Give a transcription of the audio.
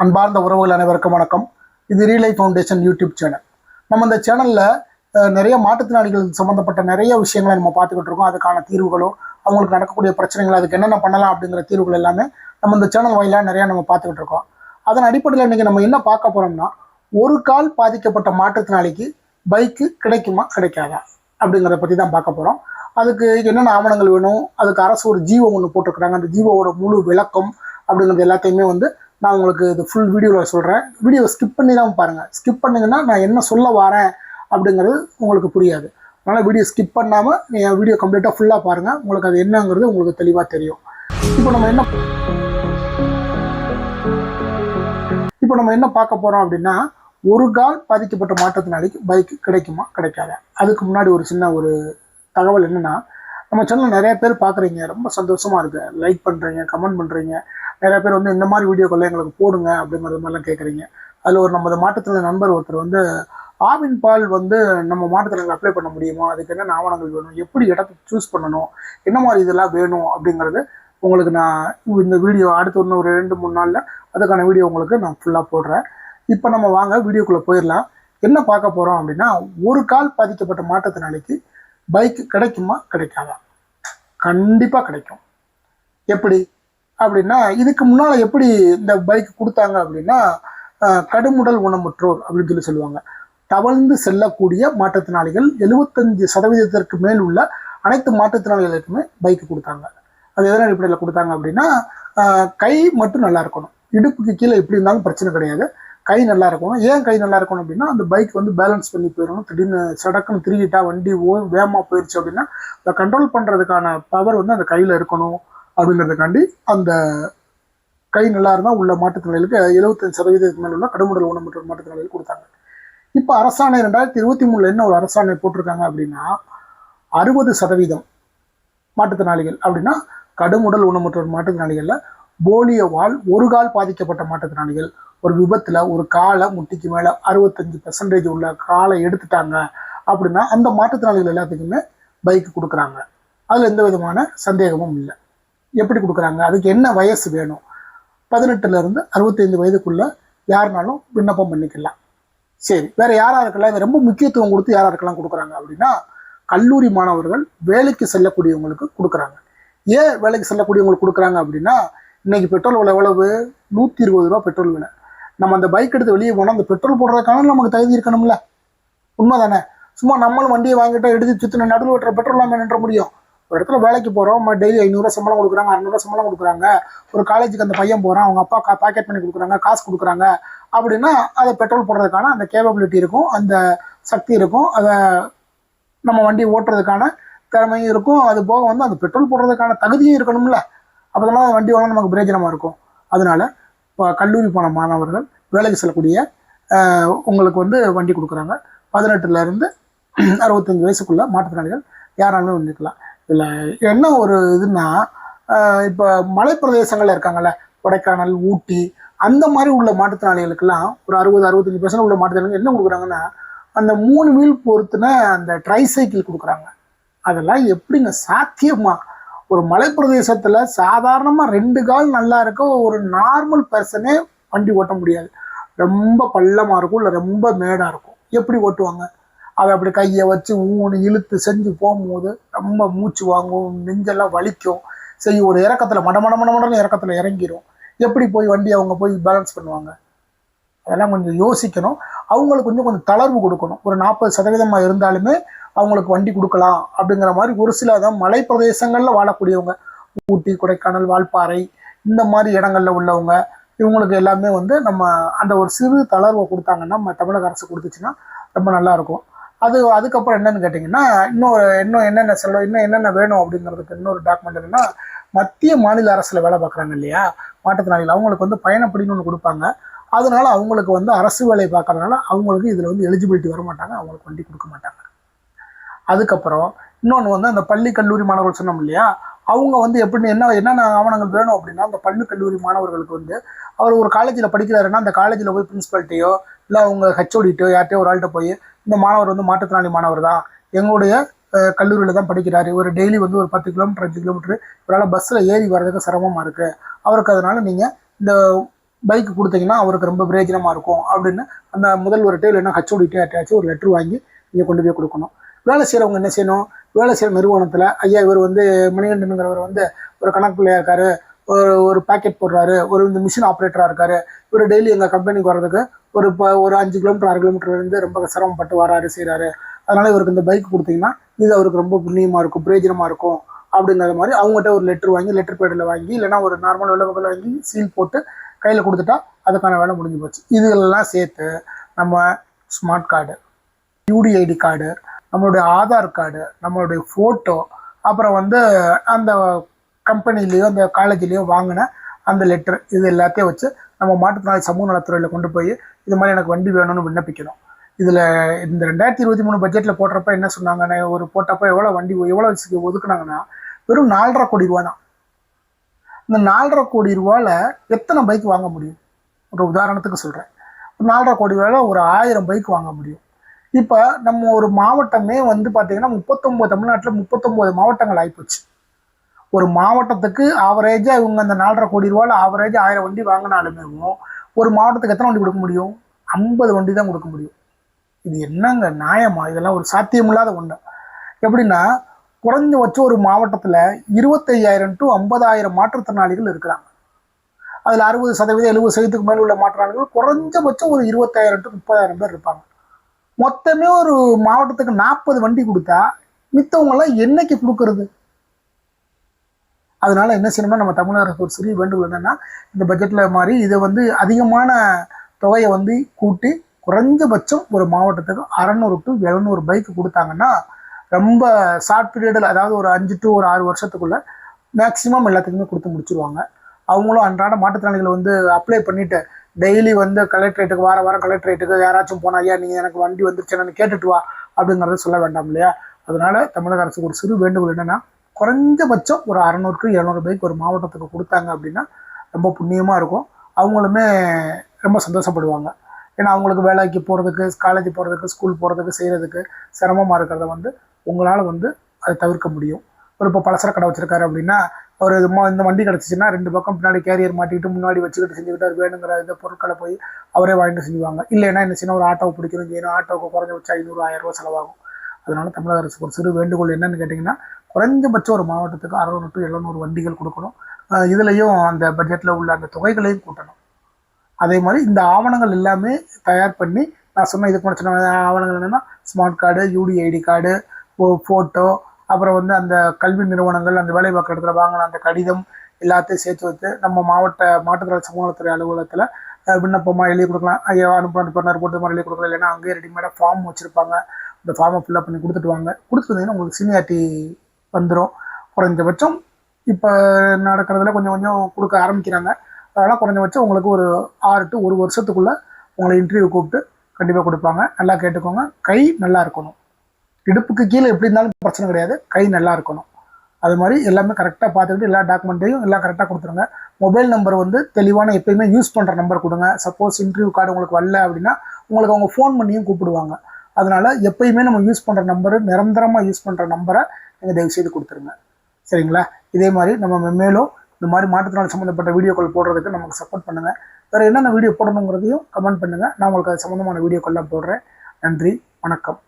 அன்பார்ந்த உறவுகள் அனைவருக்கும் வணக்கம். இது ரீலை ஃபவுண்டேஷன் யூடியூப் சேனல். நம்ம இந்த சேனலில் நிறைய மாற்றுத்திறனாளிகள் சம்மந்தப்பட்ட நிறைய விஷயங்களை நம்ம பார்த்துக்கிட்டு இருக்கோம். அதுக்கான தீர்வுகளோ அவங்களுக்கு நடக்கக்கூடிய பிரச்சனைகள் அதுக்கு என்னென்ன பண்ணலாம் அப்படிங்கிற தீர்வுகள் எல்லாமே நம்ம இந்த சேனல் வாயிலாக நிறையா நம்ம பார்த்துக்கிட்டு இருக்கோம். அதன் அடிப்படையில் இன்றைக்கி நம்ம என்ன பார்க்க போகிறோம்னா, ஒரு கால் பாதிக்கப்பட்ட மாற்றுத்திறனாளிக்கு பைக்கு கிடைக்குமா கிடைக்காதா அப்படிங்கிறத பற்றி தான் பார்க்க போகிறோம். அதுக்கு என்னென்ன ஆவணங்கள் வேணும், அதுக்கு அரசு ஒரு ஜீவோ ஒன்று போட்டிருக்கிறாங்க. அந்த ஜீவோட முழு விளக்கம் அப்படிங்கிறது எல்லாத்தையுமே நான் உங்களுக்கு இது ஃபுல் வீடியோவில் சொல்கிறேன். வீடியோவை ஸ்கிப் பண்ணி தான் பாருங்கள். ஸ்கிப் பண்ணிங்கன்னா நான் என்ன சொல்ல வரேன் அப்படிங்கிறது உங்களுக்கு புரியாது. அதனால் வீடியோ ஸ்கிப் பண்ணாமல் நீங்கள் வீடியோ கம்ப்ளீட்டாக ஃபுல்லாக பாருங்கள். உங்களுக்கு அது என்னங்கிறது உங்களுக்கு தெளிவாக தெரியும். இப்போ நம்ம என்ன பார்க்க போகிறோம் அப்படின்னா, ஒரு கால் பாதிக்கப்பட்ட மாற்றத்தினாலிக்கு பைக் கிடைக்குமா கிடைக்காதா. அதுக்கு முன்னாடி ஒரு சின்ன ஒரு தகவல் என்னென்னா, நம்ம சேனல் நிறைய பேர் பார்க்குறீங்க, ரொம்ப சந்தோஷமாக இருக்குது. லைக் பண்ணுறீங்க, கமெண்ட் பண்ணுறீங்க. நிறைய பேர் இந்த மாதிரி வீடியோக்களை எங்களுக்கு போடுங்க அப்படிங்கிறது மாதிரிலாம் கேட்குறீங்க. அதில் ஒரு நமது மாற்றுத்திறனாளி நண்பர் ஒருத்தர் ஆவின் பால் நம்ம மாற்றுத்திறனாளி அப்ளை பண்ண முடியுமா, அதுக்கு என்னென்ன ஆவணங்கள் வேணும், எப்படி இடத்தை சூஸ் பண்ணணும், என்ன மாதிரி இதெல்லாம் வேணும் அப்படிங்கிறது உங்களுக்கு நான் இந்த வீடியோ அடுத்து ஒரு 2-3 நாளில் அதுக்கான வீடியோ உங்களுக்கு நான் ஃபுல்லாக போடுறேன். இப்போ நம்ம வாங்க வீடியோக்குள்ளே போயிடலாம். என்ன பார்க்க போகிறோம் அப்படின்னா, ஒரு கால் பாதிக்கப்பட்ட மாற்றுத்திறனாளிக்கு பைக் கிடைக்குமா கிடைக்காதா. கண்டிப்பாக கிடைக்கும். எப்படி அப்படின்னா, இதுக்கு முன்னால் எப்படி இந்த பைக் கொடுத்தாங்க அப்படின்னா, கடுமுடல் ஊனமுற்றோர் அப்படின்னு சொல்லுவாங்க. தவழ்ந்து செல்லக்கூடிய மாற்றுத்திறனாளிகள் 75% மேல் உள்ள அனைத்து மாற்றுத்திறனாளிகளுக்குமே பைக்கு கொடுத்தாங்க. அது எதனால் அடிப்படையில் கொடுத்தாங்க அப்படின்னா, கை மட்டும் நல்லா இருக்கணும். இடுப்புக்கு கீழே எப்படி இருந்தாலும் பிரச்சனை கிடையாது, கை நல்லா இருக்கணும். ஏன் கை நல்லா இருக்கணும் அப்படின்னா, அந்த பைக் பேலன்ஸ் பண்ணி போயிடணும். திடீர்னு சடக்குன்னு திருகிட்டா வண்டி வேகமாக போயிடுச்சு அப்படின்னா அதை கண்ட்ரோல் பண்ணுறதுக்கான பவர் அந்த கையில் இருக்கணும். அப்படிங்கிறதுக்காண்டி அந்த கை நல்லா இருந்தால் உள்ள மாற்றுத்திறனாளிகளுக்கு 75% மேல் உள்ள கடுமுடல் ஊனமுற்ற மாற்றுத்திறனாளிகள் கொடுத்தாங்க. இப்போ அரசாணை 2023 என்ன ஒரு அரசாணை போட்டிருக்காங்க அப்படின்னா, 60% மாற்றுத்திறனாளிகள் அப்படின்னா கடுமுடல் ஊனமுற்ற மாற்றுத்திறனாளிகளில் போலியோவால் ஒரு கால் பாதிக்கப்பட்ட மாற்றுத்திறனாளிகள் ஒரு விபத்தில் ஒரு காலை முட்டிக்கு மேலே 65% உள்ள காலை எடுத்துட்டாங்க அப்படின்னா அந்த மாற்றுத்திறனாளிகள் எல்லாத்துக்குமே பைக்கு கொடுக்குறாங்க. அதில் எந்த விதமான சந்தேகமும் இல்லை. எப்படி கொடுக்குறாங்க, அதுக்கு என்ன வயசு வேணும், 18 to 65 வயதுக்குள்ள யாருனாலும் விண்ணப்பம் பண்ணிக்கலாம். சரி, வேற யாராருக்கெல்லாம் இது ரொம்ப முக்கியத்துவம் கொடுத்து யாராருக்கெல்லாம் கொடுக்குறாங்க அப்படின்னா, கல்லூரி மாணவர்கள், வேலைக்கு செல்லக்கூடியவங்களுக்கு கொடுக்குறாங்க. ஏன் வேலைக்கு செல்லக்கூடியவங்களுக்கு கொடுக்குறாங்க அப்படின்னா, இன்னைக்கு பெட்ரோல் விலை எவ்வளவு, 120 ரூபா பெட்ரோல் விலை. நம்ம அந்த பைக் எடுத்து வெளியே போனால் அந்த பெட்ரோல் போடுறதுக்கான நமக்கு தகுதி இருக்கணும்ல. உண்மை தானே. சும்மா நம்மளும் வண்டியை வாங்கிட்டோம் எடுத்து சுற்றின நடுவில் வெட்டுற பெட்ரோல் நம்ம நின்ற முடியும். ஒரு இடத்துல வேலைக்கு போகிறோம், டெய்லி 500 சம்பளம் கொடுக்குறாங்க, 600 சம்பளம் கொடுக்குறாங்க. ஒரு காலேஜுக்கு அந்த பையன் போகிறான், அவங்க அப்பா பாக்கெட் பண்ணி கொடுக்குறாங்க, காசு கொடுக்குறாங்க அப்படின்னா அதை பெட்ரோல் போடுறதுக்கான அந்த கேப்பபிலிட்டி இருக்கும், அந்த சக்தி இருக்கும், அதை நம்ம வண்டி ஓட்டுறதுக்கான திறமையும் இருக்கும். அது போக அந்த பெட்ரோல் போடுறதுக்கான தகுதியும் இருக்கணும்ல. அப்போ தான் வண்டி வாங்க நமக்கு பிரயோஜனமாக இருக்கும். அதனால இப்போ கல்லூரி போன மாணவர்கள், வேலைக்கு செல்லக்கூடிய உங்களுக்கு வண்டி கொடுக்குறாங்க. 18 to 65 வயசுக்குள்ள மாற்றுத்திறனாளிகள் யாராலுமே வந்துக்கலாம். இதில் என்ன ஒரு இதுன்னா, இப்போ மலைப்பிரதேசங்கள்ல இருக்காங்கல்ல, கொடைக்கானல், ஊட்டி, அந்த மாதிரி உள்ள மாற்றுத்திறனாளிகளுக்கெல்லாம் ஒரு 60-65% உள்ள மாற்றுத்திறனாளிகள் என்ன கொடுக்குறாங்கன்னா, அந்த 3 வீல் பொறுத்துன அந்த ட்ரைசைக்கிள் கொடுக்குறாங்க. அதெல்லாம் எப்படிங்க சாத்தியமா? ஒரு மலைப்பிரதேசத்தில் சாதாரணமாக 2 கால் நல்லா இருக்க ஒரு நார்மல் பர்சனே வண்டி ஓட்ட முடியாது. ரொம்ப பள்ளமாக இருக்கும், இல்லை ரொம்ப மேடாக இருக்கும். எப்படி ஓட்டுவாங்க? அதை அப்படி கையை வச்சு ஊனி இழுத்து செஞ்சு போகும்போது ரொம்ப மூச்சு வாங்கும், நெஞ்செல்லாம் வலிக்கும். சரி, ஒரு இறக்கத்தில் மடமடன்னு இறக்கத்தில் இறங்கிடும். எப்படி போய் வண்டி அவங்க போய் பேலன்ஸ் பண்ணுவாங்க? அதெல்லாம் கொஞ்சம் யோசிக்கணும். அவங்களுக்கு கொஞ்சம் தளர்வு கொடுக்கணும். ஒரு 40% இருந்தாலுமே அவங்களுக்கு வண்டி கொடுக்கலாம் அப்படிங்கிற மாதிரி ஒரு சில மலை பிரதேசங்களில் வாழக்கூடியவங்க, ஊட்டி, கொடைக்கானல், வால்பாறை, இந்த மாதிரி இடங்கள்ல உள்ளவங்க, இவங்களுக்கு எல்லாமே நம்ம அந்த ஒரு சிறு தளர்வை கொடுத்தாங்கன்னா, நம்ம தமிழக அரசு கொடுத்துச்சுன்னா ரொம்ப நல்லாயிருக்கும். அதுக்கப்புறம் என்னன்னு கேட்டிங்கன்னா, இன்னும் என்னென்ன வேணும் அப்படிங்கிறதுக்கு இன்னொரு டாக்குமெண்ட் என்னன்னா, மத்திய மாநில அரசில் வேலை பார்க்குறாங்க இல்லையா மாற்றுத்திறனாளிகள், அவங்களுக்கு பயணப்படின்னு ஒன்று கொடுப்பாங்க. அதனால அவங்களுக்கு அரசு வேலை பார்க்கறதுனால அவங்களுக்கு இதில் எலிஜிபிலிட்டி வர மாட்டாங்க, அவங்களுக்கு வண்டி கொடுக்க மாட்டாங்க. அதுக்கப்புறம் இன்னொன்று அந்த பள்ளி கல்லூரி மாணவர்கள் சொன்னோம் இல்லையா, அவங்க எப்படி என்னென்ன ஆவணங்கள் வேணும் அப்படின்னா, அந்த பள்ளி கல்லூரி மாணவர்களுக்கு அவர் ஒரு காலேஜில் படிக்கிறாருன்னா அந்த காலேஜில் போய் பிரின்சிபல்கிட்டையோ இல்லை அவங்க ஹெச்ஓடிட்டோ யார்ட்டையோ ஒரு ஆள்கிட்ட போய், இந்த மாணவர் மாற்றுத்திறனாளி மாணவர் தான், எங்களுடைய கல்லூரியில் தான் படிக்கிறாரு, ஒரு டெய்லி ஒரு 10 கிலோமீட்டர் 5 கிலோமீட்டர் இவரால் பஸ்ஸில் ஏறி வர்றதுக்கு சிரமமாக இருக்குது அவருக்கு, அதனால் நீங்கள் இந்த பைக் கொடுத்தீங்கன்னா அவருக்கு ரொம்ப பிரயோஜனமாக இருக்கும் அப்படின்னு அந்த முதல்வர்கிட்ட இல்லைன்னா ஹச்ஓடிட்டே யார்ட்டாச்சும் ஒரு லெட்ரு வாங்கி நீங்கள் கொண்டு போய் கொடுக்கணும். வேலை செய்கிறவங்க என்ன செய்யணும், வேலை செய்கிற நிறுவனத்தில் ஐயா இவர் வந்து மணிகண்டனுங்கிறவர் வந்து ஒரு கணக்கு பிள்ளையா இருக்காரு, ஒரு பேக்கெட் போடுறாரு, ஒரு இந்த மிஷின் ஆப்ரேட்டராக இருக்காரு, இவர் டெய்லி எங்கள் கம்பெனிக்கு வர்றதுக்கு ஒரு 5 கிலோமீட்டர் 6 கிலோமீட்டர்லேருந்து ரொம்ப சிரமப்பட்டு வராரு செய்கிறாரு, அதனால் இவருக்கு இந்த பைக் கொடுத்தீங்கன்னா இது அவருக்கு ரொம்ப புண்ணியமாக இருக்கும், பிரயோஜனமாக இருக்கும் அப்படிங்கிற மாதிரி அவங்ககிட்ட ஒரு லெட்ரு வாங்கி லெட்டர் பேடில் வாங்கி இல்லைன்னா ஒரு நார்மல் விளம்பரங்கள் வாங்கி சீல் போட்டு கையில் கொடுத்துட்டா அதுக்கான வேலை முடிஞ்சு போச்சு. இதுகளெல்லாம் சேர்த்து நம்ம ஸ்மார்ட் கார்டு, யூடிஐடி கார்டு, நம்மளுடைய ஆதார் கார்டு, நம்மளுடைய ஃபோட்டோ, அப்புறம் வந்து அந்த கம்பெனிலேயோ அந்த காலேஜ்லேயோ வாங்கின அந்த லெட்ரு, இது எல்லாத்தையும் வச்சு நம்ம மாற்றுத்திறனாளி சமூக நலத்துறையில் கொண்டு போய் இது மாதிரி எனக்கு வண்டி வேணும்னு விண்ணப்பிக்கணும். இதில் இந்த 2023 பட்ஜெட்டில் போடுறப்ப என்ன சொன்னாங்கன்னா, ஒரு போட்டப்போ எவ்வளோ ஒதுக்குனாங்கன்னா வெறும் 4.5 கோடி ரூபா தான். இந்த 4.5 கோடி ரூபாவில் எத்தனை பைக் வாங்க முடியும்? ஒரு உதாரணத்துக்கு சொல்கிறேன், ஒரு 4.5 கோடி ரூபாயில் ஒரு 1000 பைக் வாங்க முடியும். இப்போ நம்ம ஒரு மாவட்டமே வந்து பார்த்திங்கன்னா 39 தமிழ்நாட்டில் 39 மாவட்டங்கள் ஆகிப்போச்சு. ஒரு மாவட்டத்துக்கு ஆவரேஜாக இவங்க அந்த 4.5 கோடி ரூபாயில் ஆவரேஜாக 1000 வண்டி வாங்கினாலுமே ஒரு மாவட்டத்துக்கு எத்தனை வண்டி கொடுக்க முடியும்? 50 வண்டி தான் கொடுக்க முடியும். இது என்னங்க நியாயமா? இதெல்லாம் ஒரு சாத்தியமில்லாத ஒன்று. எப்படின்னா, குறைஞ்சபட்சம் ஒரு மாவட்டத்தில் 25,000 to 50,000 மாற்றுத்திறனாளிகள் இருக்கிறாங்க. அதில் 60%, 70%க்கு மேலே உள்ள மாற்றுத்திறனாளிகள் குறைஞ்சபட்சம் ஒரு 20,000 to 30,000 பேர் இருப்பாங்க. மொத்தமே ஒரு மாவட்டத்துக்கு 40 வண்டி கொடுத்தா மித்தவங்கெல்லாம் என்னைக்கு கொடுக்கறது? அதனால என்ன செய்யணும்னா, நம்ம தமிழக அரசு ஒரு சிறிய வேண்டுகோள் என்னன்னா, இந்த பட்ஜெட்டில் மாதிரி இதை வந்து அதிகமான தொகையை வந்து கூட்டி குறைஞ்சபட்சம் ஒரு மாவட்டத்துக்கு 600 to 700 பைக் கொடுத்தாங்கன்னா ரொம்ப ஷார்ட் பீரியடில், அதாவது ஒரு 5 to 6 வருஷத்துக்குள்ள மேக்சிமம் எல்லாத்துக்குமே கொடுத்து முடிச்சிருவாங்க. அவங்களும் அன்றாட மாற்றுத்திறனாளிகளை வந்து அப்ளை பண்ணிட்டு டெய்லி வந்து கலெக்டரேட்டுக்கு வாரம் கலெக்டரேட்டுக்கு யாராச்சும் போனா, ஐயா நீங்கள் எனக்கு வண்டி வந்துருச்சுன்னு கேட்டுட்டு வா அப்படிங்கிறத சொல்ல வேண்டாம் இல்லையா? அதனால தமிழக அரசுக்கு ஒரு சிறு வேண்டுகோள் என்னன்னா, குறைஞ்சபட்சம் ஒரு 600 to 700 பைக் ஒரு மாவட்டத்துக்கு கொடுத்தாங்க அப்படின்னா ரொம்ப புண்ணியமாக இருக்கும். அவங்களுமே ரொம்ப சந்தோஷப்படுவாங்க. ஏன்னா அவங்களுக்கு வேலைக்கு போகிறதுக்கு, காலேஜ் போகிறதுக்கு, ஸ்கூல் போகிறதுக்கு, செய்கிறதுக்கு சிரமமாக இருக்கிறத வந்து உங்களால் வந்து அதை தவிர்க்க முடியும். இப்போ பலசர கடை வச்சுருக்காரு அப்படின்னா, அவர் இந்த வண்டி கிடச்சிச்சின்னா 2 பக்கம் பின்னாடி கேரியர் மாட்டிக்கிட்டு முன்னாடி வச்சுக்கிட்டு செஞ்சுக்கிட்டு வேணுங்கிற இந்த பொருட்களை போய் அவரே வாங்கிட்டு செஞ்சுவாங்க. இல்லைன்னா என்ன செய்யணும், ஒரு ஆட்டோவை பிடிக்கணும் செய்யணும், ஆட்டோவுக்கு குறைஞ்சபட்சம் 500-1000 ரூபா செலவாகும். அதனால தமிழக அரசுக்கு ஒரு சிறு வேண்டுகோள் என்னன்னு கேட்டிங்கன்னா, குறைஞ்சபட்சம் ஒரு மாவட்டத்துக்கு 600 to 700 வண்டிகள் கொடுக்கணும். இதுலேயும் அந்த பட்ஜெட்டில் உள்ள அந்த தொகைகளையும் கூட்டணும். அதே மாதிரி இந்த ஆவணங்கள் எல்லாமே தயார் பண்ணி, நான் சொன்ன இதுக்கு முன்னாடி சொன்ன ஆவணங்கள் என்னென்னா, smart card, UDID card, photo, அப்புறம் வந்து அந்த கல்வி நிறுவனங்கள் அந்த வேலை பார்க்குற இடத்துல வாங்கின அந்த கடிதம் எல்லாத்தையும் சேர்த்து வச்சு நம்ம மாவட்ட மாற்றுத்திறனாளி சமூக நலத்துறை அலுவலகத்தில் விண்ணப்பமாக எழுதி கொடுக்கலாம். ஐயா அனுப்புற ரிப்போர்ட் மாதிரி எழுதி கொடுக்கலாம். இல்லைன்னா அங்கேயே ரெடிமேடாக ஃபார்ம் வச்சுருப்பாங்க. அந்த ஃபார்மை ஃபில்அப் பண்ணி கொடுத்துட்டு வாங்க. கொடுத்துட்டு வந்தீங்கன்னா உங்களுக்கு சீனியாரிட்டி வந்துடும். குறைஞ்சபட்சம் இப்போ நடக்கிறதுல கொஞ்சம் கொஞ்சம் கொடுக்க ஆரம்பிக்கிறாங்க. அதனால் குறைஞ்சபட்சம் உங்களுக்கு ஒரு 6 to 1 வருஷத்துக்குள்ளே உங்களை இன்டர்வியூ கூப்பிட்டு கண்டிப்பாக கொடுப்பாங்க. நல்லா கேட்டுக்கோங்க, கை நல்லா இருக்கணும். இடுப்புக்கு கீழே எப்படி இருந்தாலும் பிரச்சனை கிடையாது, கை நல்லா இருக்கணும். அது மாதிரி எல்லாமே கரெக்டாக பார்த்துக்கிட்டு எல்லா டாக்குமெண்ட்டையும் எல்லாம் கரெக்டாக கொடுத்துருங்க. மொபைல் நம்பர் வந்து தெளிவான எப்பயுமே யூஸ் பண்ணுற நம்பர் கொடுங்க. சப்போஸ் இன்டர்வியூ கார்டு உங்களுக்கு வரல அப்படின்னா உங்களுக்கு அவங்க ஃபோன் பண்ணியும் கூப்பிடுவாங்க. அதனால் எப்பயுமே நம்ம யூஸ் பண்ணுற நம்பரு, நிரந்தரமாக யூஸ் பண்ணுற நம்பரை நீங்கள் தயவுசெய்து கொடுத்துருங்க. சரிங்களா? இதே மாதிரி நம்ம மேலும் இந்த மாதிரி மாற்றுத்திறனாளி சம்மந்தப்பட்ட வீடியோக்கள் போடுறதுக்கு நமக்கு சப்போர்ட் பண்ணுங்கள். வேறு என்னென்ன வீடியோ போடணுங்கிறதையும் கமெண்ட் பண்ணுங்கள். நான் உங்களுக்கு அது சம்மந்தமான வீடியோக்கள்லாம் போடுறேன். நன்றி, வணக்கம்.